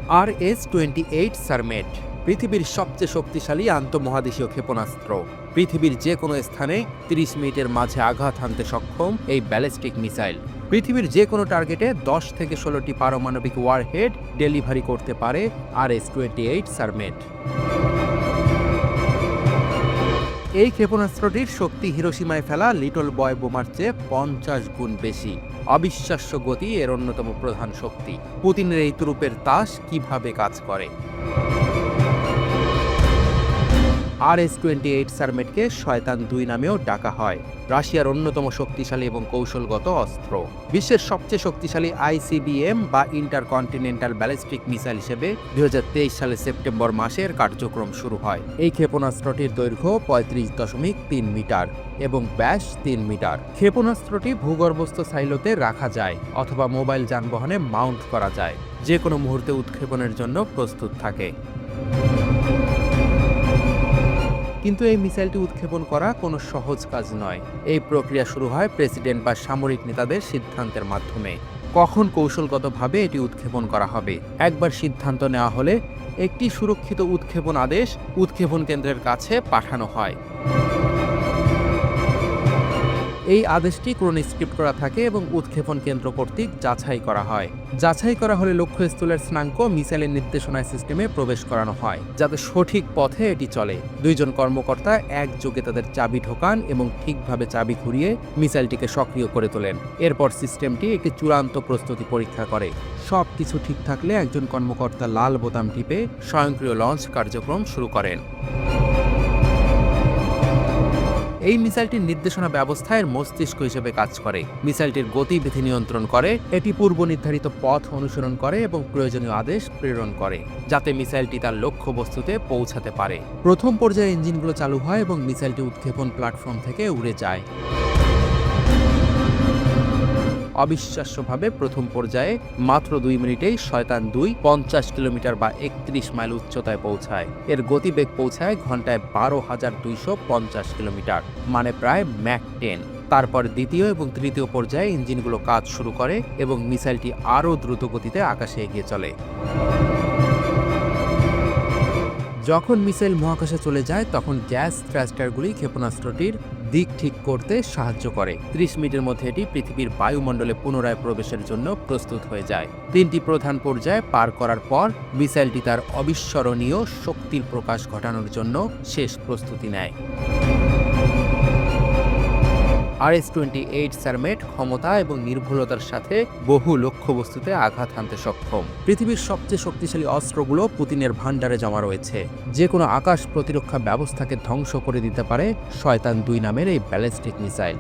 RS-28 সারমেট পৃথিবীর সবচেয়ে শক্তিশালী আন্তঃমহাদেশীয় ক্ষেপণাস্ত্র। পৃথিবীর যে কোনো স্থানে 30 মিনিটের মাঝে আঘাত হানতে সক্ষম এই ব্যালিস্টিক মিসাইল পৃথিবীর যে কোনো টার্গেটে 10 থেকে 16টি পারমাণবিক ওয়ারহেড ডেলিভারি করতে পারে RS-28 সারমেট। এই ক্ষেপণাস্ত্রটির শক্তি হিরোশিমায় ফেলা লিটল বয় বোমার চেয়ে 50 গুণ বেশি। অবিশ্বাস্য গতি এর অন্যতম প্রধান শক্তি। পুতিনের এই তুরুপের তাস কিভাবে কাজ করে? RS-28 সারমেটকে শয়তান-2 নামেও ডাকা হয়। রাশিয়ার অন্যতম শক্তিশালী এবং কৌশলগত অস্ত্র। বিশ্বের সবচেয়ে শক্তিশালী ICBM বা ইন্টারকন্টিনেন্টাল ব্যালিস্টিক মিসাইল হিসেবে 2023 সালের সেপ্টেম্বর মাসের কার্যক্রম শুরু হয়। এই ক্ষেপণাস্ত্রটির দৈর্ঘ্য 35.3 মিটার এবং ব্যাস 3 মিটার। ক্ষেপণাস্ত্রটি ভূগর্ভস্থ সাইলোতে রাখা যায় অথবা মোবাইল যানবাহনে মাউন্ট করা যায়। যে কোনো মুহূর্তে উৎক্ষেপণের জন্য প্রস্তুত থাকে। কিন্তু এই মিসাইলটি উৎক্ষেপণ করা কোনো সহজ কাজ নয়। এই প্রক্রিয়া শুরু হয় প্রেসিডেন্ট বা সামরিক নেতাদের সিদ্ধান্তের মাধ্যমে। কখন কৌশলগতভাবে এটি উৎক্ষেপণ করা হবে? একবার সিদ্ধান্ত নেওয়া হলে একটি সুরক্ষিত উৎক্ষেপণ আদেশ উৎক্ষেপণ কেন্দ্রের কাছে পাঠানো হয়। এই আদেশটি ক্রোনিস্ক্রিপ্ট করা থাকে এবং উৎক্ষেপণ কেন্দ্র কর্তৃক যাচাই করা হয়। যাচাই করা হলে লক্ষ্যস্থলের স্থানাঙ্ক মিসাইলের নির্দেশনা সিস্টেমে প্রবেশ করানো হয়, যাতে সঠিক পথে এটি চলে। 2 জন কর্মকর্তা একযোগে তাদের চাবি ঢোকান এবং ঠিকভাবে চাবি ঘুরিয়ে মিসাইলটিকে সক্রিয় করে তোলেন। এরপর সিস্টেমটি একটি চূড়ান্ত প্রস্তুতি পরীক্ষা করে। সব কিছু ঠিক থাকলে একজন কর্মকর্তা লাল বোতাম টিপে স্বয়ংক্রিয় লঞ্চ কার্যক্রম শুরু করেন। এই মিসাইলটির নির্দেশনা ব্যবস্থায় মস্তিষ্ক হিসেবে কাজ করে। মিসাইলটির গতিবিধি নিয়ন্ত্রণ করে, এটি পূর্ব নির্ধারিত পথ অনুসরণ করে এবং প্রয়োজনীয় আদেশ প্রেরণ করে, যাতে মিসাইলটি তার লক্ষ্যবস্তুতে পৌঁছাতে পারে। প্রথম পর্যায়ে ইঞ্জিনগুলো চালু হয় এবং মিসাইলটি উৎক্ষেপণ প্ল্যাটফর্ম থেকে উড়ে যায়। অবিশ্বাস্যভাবে প্রথম পর্যায়ে মাত্র 2 মিনিটেই শয়তান-2 50 কিলোমিটার বা 31 মাইল উচ্চতায় পৌঁছায়। এর গতিবেগ পৌঁছায় ঘন্টায় 12,250 কিলোমিটার, মানে প্রায় ম্যাক 10। তারপর দ্বিতীয় এবং তৃতীয় পর্যায়ে ইঞ্জিনগুলো কাজ শুরু করে এবং মিসাইলটি আরও দ্রুত গতিতে আকাশে এগিয়ে চলে। যখন মিসাইল মহাকাশে চলে যায় তখন গ্যাস থ্রাস্টারগুলি ক্ষেপণাস্ত্রটির দিক ঠিক করতে সাহায্য করে। 30 মিনিটের মধ্যে এটি পৃথিবীর বায়ুমণ্ডলে পুনরায় প্রবেশের জন্য প্রস্তুত হয়ে যায়। 3টি প্রধান পর্যায়ে পার করার পর মিসাইলটি তার অবিস্মরণীয় শক্তির প্রকাশ ঘটানোর জন্য শেষ প্রস্তুতি নেয়। RS-28 সারমেট ক্ষমতা এবং নির্ভুলতার সাথে বহু লক্ষ্যবস্তুতে আঘাত হানতে সক্ষম। পৃথিবীর সবচেয়ে শক্তিশালী অস্ত্রগুলো পুতিনের ভান্ডারে জমা রয়েছে। যে কোনো আকাশ প্রতিরক্ষা ব্যবস্থাকে ধ্বংস করে দিতে পারে শয়তান-2 নামের এই ব্যালিস্টিক মিসাইল।